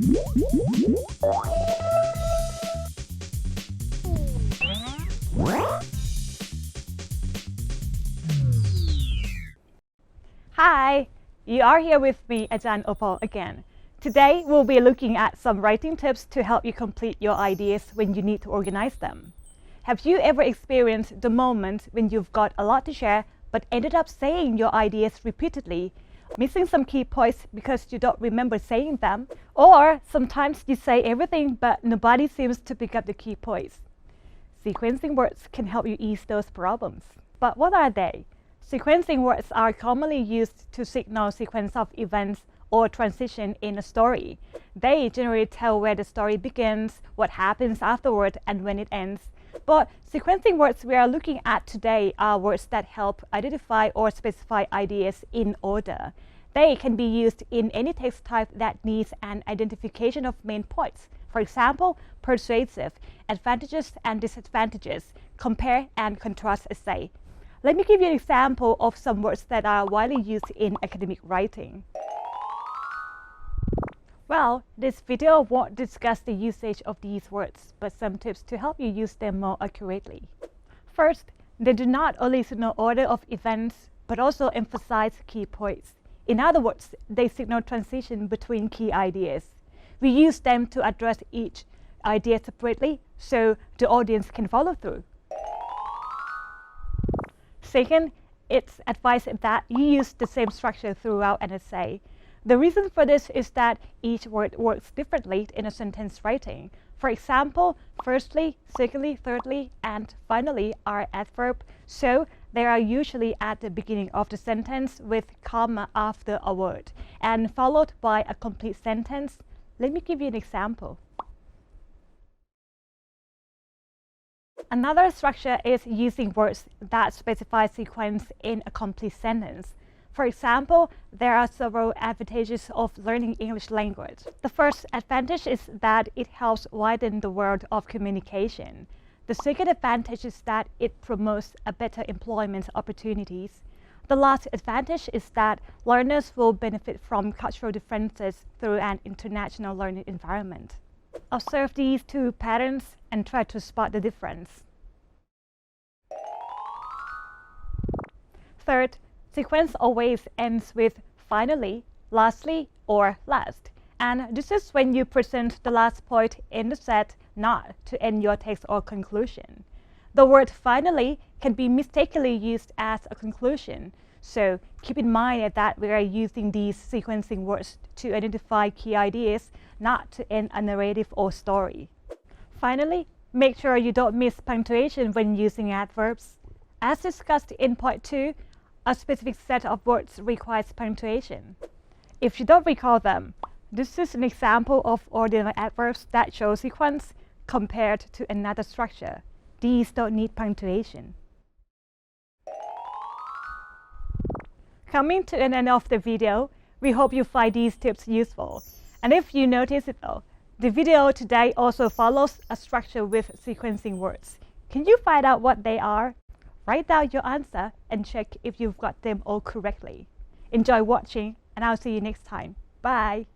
Hi, you are here with me, Ajahn Opal, again. Today, we'll be looking at some writing tips to help you complete your ideas when you need to organize them. Have you ever experienced the moment when you've got a lot to share but ended up saying your ideas repeatedly, missing some key points because you don't remember saying them? Or sometimes you say everything but nobody seems to pick up the key points. Sequencing words can help you ease those problems. But what are they? Sequencing words are commonly used to signal sequence of events or transition in a story. They generally tell where the story begins, what happens afterward, and when it ends. But sequencing words we are looking at today are words that help identify or specify ideas in order. They can be used in any text type that needs an identification of main points. For example, persuasive, advantages and disadvantages, compare and contrast essay. Let me give you an example of some words that are widely used in academic writing. Well, this video won't discuss the usage of these words, but some tips to help you use them more accurately. First, they do not only signal order of events, but also emphasize key points. In other words, they signal transition between key ideas. We use them to address each idea separately so the audience can follow through. Second, it's advised that you use the same structure throughout an essay. The reason for this is that each word works differently in a sentence writing. For example, firstly, secondly, thirdly, and finally are adverbs, so they are usually at the beginning of the sentence with comma after a word, and followed by a complete sentence. Let me give you an example. Another structure is using words that specify sequence in a complete sentence. For example, there are several advantages of learning English language. The first advantage is that it helps widen the world of communication. The second advantage is that it promotes a better employment opportunities. The last advantage is that learners will benefit from cultural differences through an international learning environment. Observe these two patterns and try to spot the difference. Third, sequence always ends with finally, lastly, or last. And this is when you present the last point in the set, not to end your text or conclusion. The word finally can be mistakenly used as a conclusion, so keep in mind that we are using these sequencing words to identify key ideas, not to end a narrative or story. Finally, make sure you don't miss punctuation when using adverbs. As discussed in point 2, a specific set of words requires punctuation. If you don't recall them, this is an example of ordinary adverbs that show sequence compared to another structure. These don't need punctuation. Coming to an end of the video, we hope you find these tips useful. And if you notice it though, the video today also follows a structure with sequencing words. Can you find out what they are? Write down your answer and check if you've got them all correctly. Enjoy watching, and I'll see you next time. Bye!